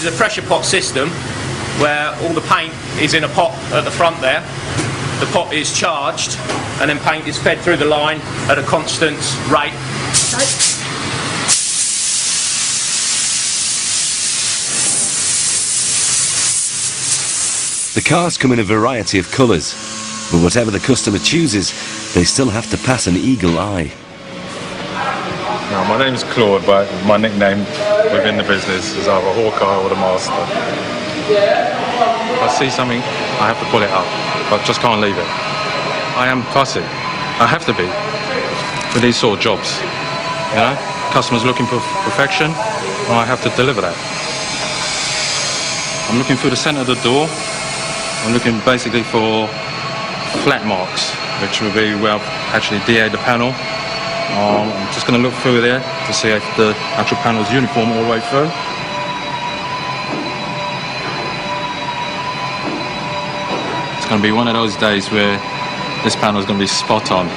is a pressure pot system where all the paint is in a pot at the front there. The pot is charged and then paint is fed through the line at a constant rate. The cars come in a variety of colours, but whatever the customer chooses, they still have to pass an eagle eye. No, my name's Claude, but my nickname within the business is either Hawkeye or the Master. If I see something, I have to pull it up, but just can't leave it. I am fussy. I have to be for these sort of jobs. You know, customers looking for perfection, and I have to deliver that. I'm looking through the centre of the door. I'm looking basically for flat marks, which will be where I've actually DA'd the panel. I'm just going to look through there to see if the actual panel is uniform all the way through. It's going to be one of those days where this panel is going to be spot on.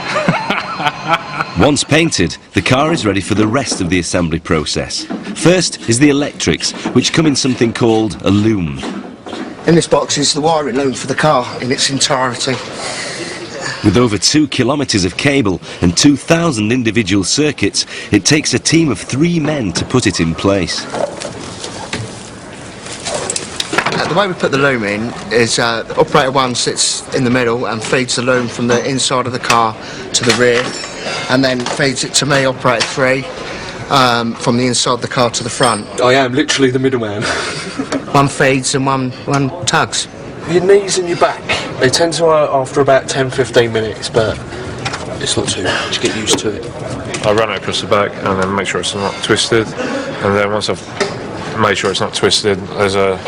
Once painted, the car is ready for the rest of the assembly process. First is the electrics, which come in something called a loom. In this box is the wiring loom for the car in its entirety. With over 2 kilometres of cable and 2,000 individual circuits, it takes a team of 3 men to put it in place. The way we put the loom in is operator 1 sits in the middle and feeds the loom from the inside of the car to the rear, and then feeds it to me, operator 3, from the inside of the car to the front. I am literally the middleman. One feeds and one tugs. Your knees and your back, they tend to hurt after about 10-15 minutes, but it's not too much, you get used to it. I run it across the back and then make sure it's not twisted, and then once I've made sure it's not twisted, there's a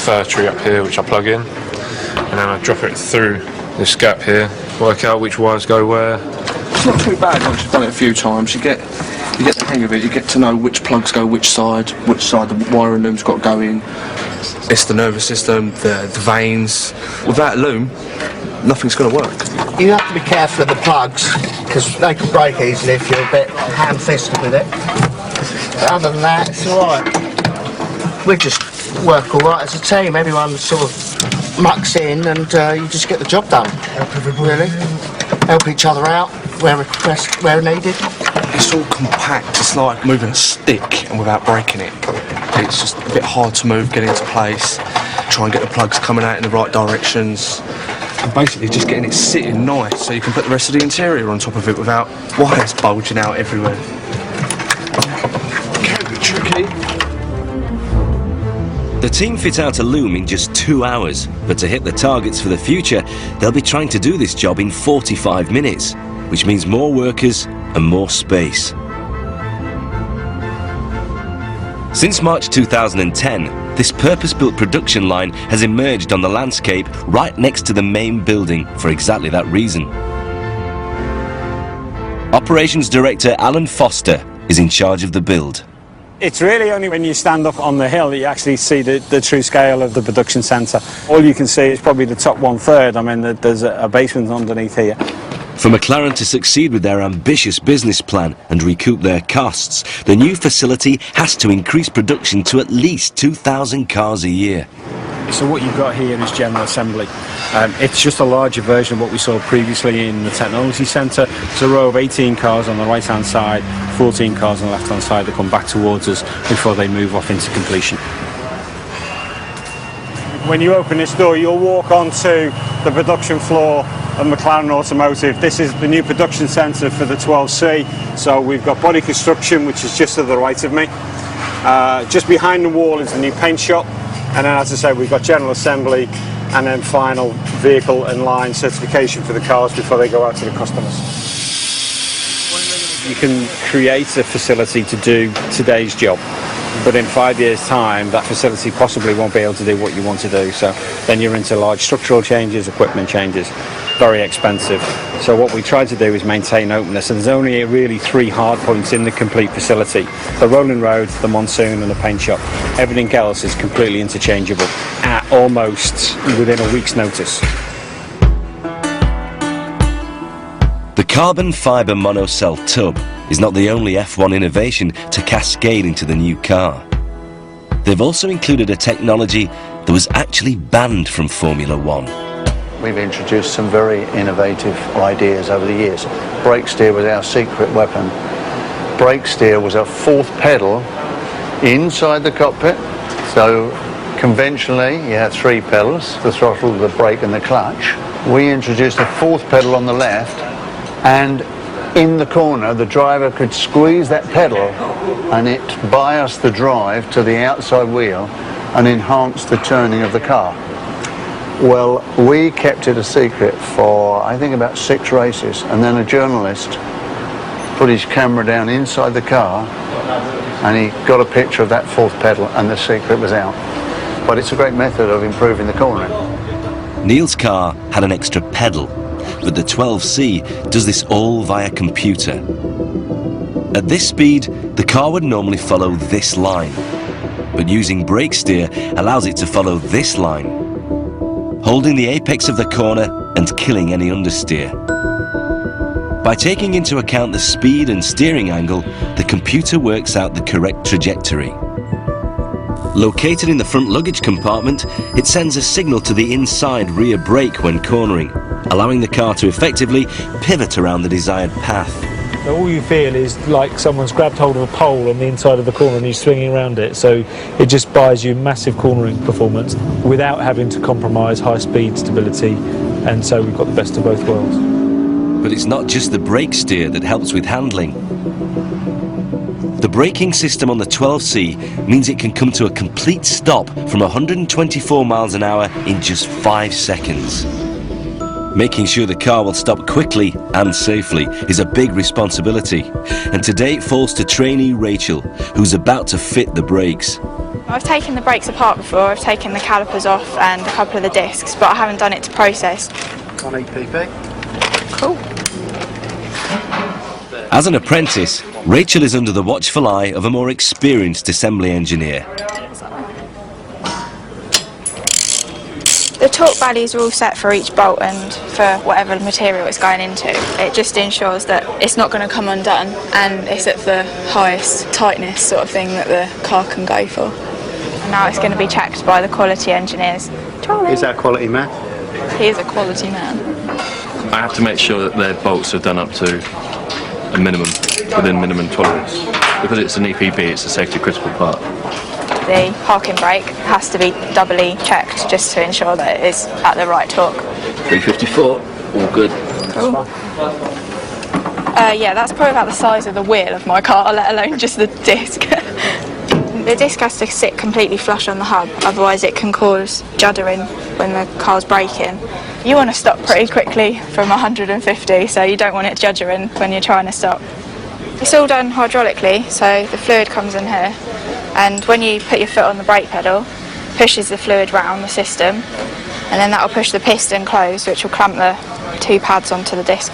fir tree up here which I plug in, and then I drop it through this gap here, work out which wires go where. It's not too bad once you've done it a few times. You get the hang of it, you get to know which plugs go which side the wiring loom's got to go in. It's the nervous system, the veins. Without a loom, nothing's going to work. You have to be careful of the plugs, because they can break easily if you're a bit ham-fisted with it. But other than that, it's alright. We just work alright as a team. Everyone sort of mucks in and you just get the job done. Help everybody. Really. Help each other out where needed. It's all compact, it's like moving a stick and without breaking it. It's just a bit hard to move, get into place, try and get the plugs coming out in the right directions, and basically just getting it sitting nice so you can put the rest of the interior on top of it without wires bulging out everywhere. It can be tricky. The team fit out a loom in just 2 hours, but to hit the targets for the future, they'll be trying to do this job in 45 minutes, which means more workers and more space. Since March 2010, this purpose-built production line has emerged on the landscape right next to the main building for exactly that reason. Operations Director Alan Foster is in charge of the build. It's really only when you stand up on the hill that you actually see the true scale of the production centre. All you can see is probably the top 1/3. I mean, there's a basement underneath here. For McLaren to succeed with their ambitious business plan and recoup their costs, the new facility has to increase production to at least 2,000 cars a year. So what you've got here is general assembly. It's just a larger version of what we saw previously in the technology centre. It's a row of 18 cars on the right hand side, 14 cars on the left hand side that come back towards us before they move off into completion. When you open this door, you'll walk onto the production floor of McLaren Automotive. This is the new production centre for the 12C. So we've got body construction, which is just to the right of me. Just behind the wall is the new paint shop. And then, as I say, we've got general assembly and then final vehicle and line certification for the cars before they go out to the customers. You can create a facility to do today's job, but in 5 years' time, that facility possibly won't be able to do what you want to do. So then you're into large structural changes, equipment changes, very expensive. So what we try to do is maintain openness, and there's only really 3 hard points in the complete facility: the rolling road, the monsoon and the paint shop. Everything else is completely interchangeable at almost within a week's notice. The carbon fibre monocell tub is not the only F1 innovation to cascade into the new car. They've also included a technology that was actually banned from Formula One. We've introduced some very innovative ideas over the years. Brake steer was our secret weapon. Brake steer was a fourth pedal inside the cockpit. So conventionally you have three pedals, the throttle, the brake and the clutch. We introduced a fourth pedal on the left, and in the corner the driver could squeeze that pedal and it biased the drive to the outside wheel and enhanced the turning of the car. Well, we kept it a secret for, I think, about 6 races, and then a journalist put his camera down inside the car and he got a picture of that fourth pedal and the secret was out. But it's a great method of improving the cornering. Neil's car had an extra pedal, but the 12C does this all via computer. At this speed, the car would normally follow this line, but using brake steer allows it to follow this line, holding the apex of the corner and killing any understeer. By taking into account the speed and steering angle, the computer works out the correct trajectory. Located in the front luggage compartment, it sends a signal to the inside rear brake when cornering, allowing the car to effectively pivot around the desired path. So all you feel is like someone's grabbed hold of a pole on the inside of the corner and you're swinging around it, so it just buys you massive cornering performance without having to compromise high speed stability, and so we've got the best of both worlds. But it's not just the brake steer that helps with handling. The braking system on the 12C means it can come to a complete stop from 124 miles an hour in just 5 seconds. Making sure the car will stop quickly and safely is a big responsibility, and today it falls to trainee Rachel, who's about to fit the brakes. I've taken the brakes apart before, I've taken the calipers off and a couple of the discs, but I haven't done it to process. On EPP. Cool. As an apprentice, Rachel is under the watchful eye of a more experienced assembly engineer. The torque values are all set for each bolt and for whatever material it's going into. It just ensures that it's not going to come undone and it's at the highest tightness sort of thing that the car can go for. Now it's going to be checked by the quality engineers. Charlie. Is that a quality man? He is a quality man. I have to make sure that their bolts are done up to a minimum, within minimum tolerance. Because it's an EPP, it's a safety critical part. The parking brake has to be doubly checked just to ensure that it is at the right torque. 354, all good. Cool. Yeah, that's probably about the size of the wheel of my car, let alone just the disc. The disc has to sit completely flush on the hub, otherwise it can cause juddering when the car's braking. You want to stop pretty quickly from 150, so you don't want it juddering when you're trying to stop. It's all done hydraulically, so the fluid comes in here, and when you put your foot on the brake pedal, pushes the fluid round the system, and then that will push the piston closed, which will clamp the 2 pads onto the disc.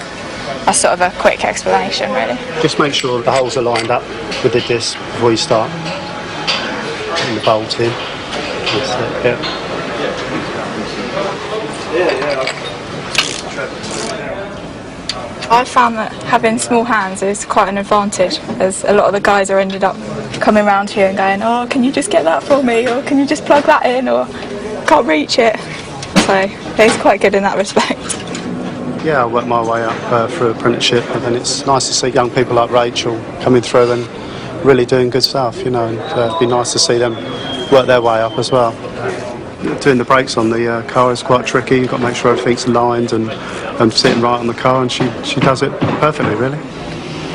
That's sort of a quick explanation, really. Just make sure the holes are lined up with the disc before you start. And the bolt in. That's it, yeah. I've found that having small hands is quite an advantage, as a lot of the guys are ended up coming around here and going, oh, can you just get that for me, or can you just plug that in, or can't reach it. So it's quite good in that respect. Yeah, I worked my way up through apprenticeship, and then it's nice to see young people like Rachel coming through and really doing good stuff, you know, and it'd be nice to see them work their way up as well. Doing the brakes on the car is quite tricky. You've got to make sure everything's aligned and sitting right on the car, and she does it perfectly, really.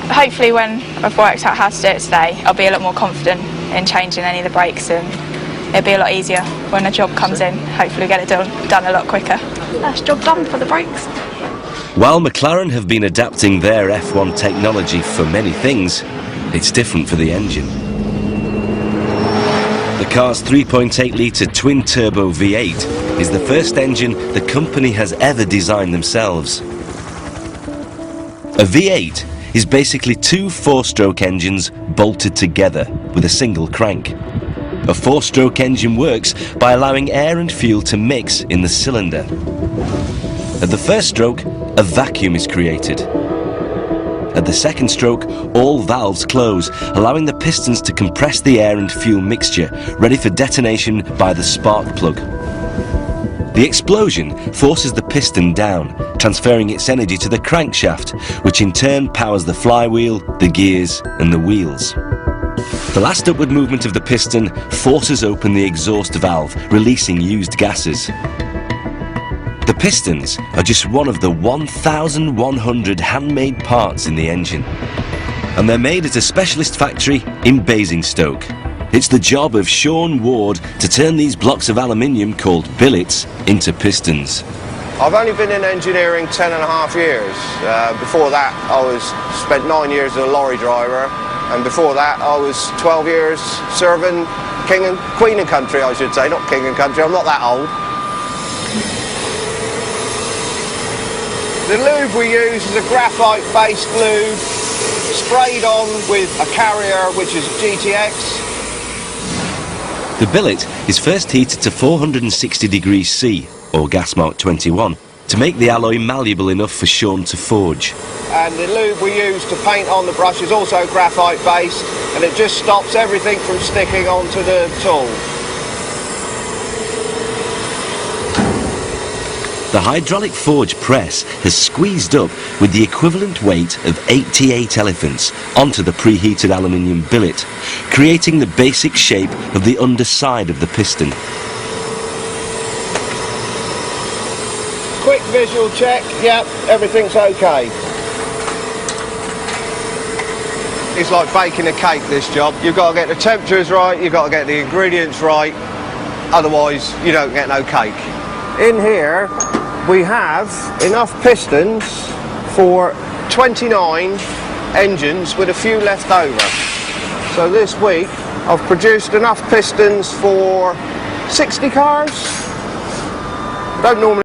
Hopefully when I've worked out how to do it today, I'll be a lot more confident in changing any of the brakes, and it'll be a lot easier when a job comes in. Hopefully get it done a lot quicker. That's job done for the brakes. While McLaren have been adapting their F1 technology for many things, it's different for the engine. The car's 3.8-litre twin-turbo V8 is the first engine the company has ever designed themselves. A V8 is basically 2 4-stroke engines bolted together with a single crank. A 4-stroke engine works by allowing air and fuel to mix in the cylinder. At the first stroke, a vacuum is created. At the second stroke, all valves close, allowing the pistons to compress the air and fuel mixture, ready for detonation by the spark plug. The explosion forces the piston down, transferring its energy to the crankshaft, which in turn powers the flywheel, the gears and the wheels. The last upward movement of the piston forces open the exhaust valve, releasing used gases. The pistons are just one of the 1,100 handmade parts in the engine, and they're made at a specialist factory in Basingstoke. It's the job of Sean Ward to turn these blocks of aluminium called billets into pistons. I've only been in engineering 10.5 years. Before that I spent 9 years as a lorry driver, and before that I was 12 years serving King and Queen and Country, I should say, not King and Country, I'm not that old. The lube we use is a graphite-based lube, sprayed on with a carrier which is GTX. The billet is first heated to 460 degrees C, or gas mark 21, to make the alloy malleable enough for Sean to forge. And the lube we use to paint on the brush is also graphite-based, and it just stops everything from sticking onto the tool. The hydraulic forge press has squeezed up with the equivalent weight of 88 elephants onto the preheated aluminium billet, creating the basic shape of the underside of the piston. Quick visual check, yep, everything's okay. It's like baking a cake, this job. You've got to get the temperatures right, you've got to get the ingredients right, otherwise you don't get no cake. In here we have enough pistons for 29 engines with a few left over. So this week I've produced enough pistons for 60 cars. Don't normally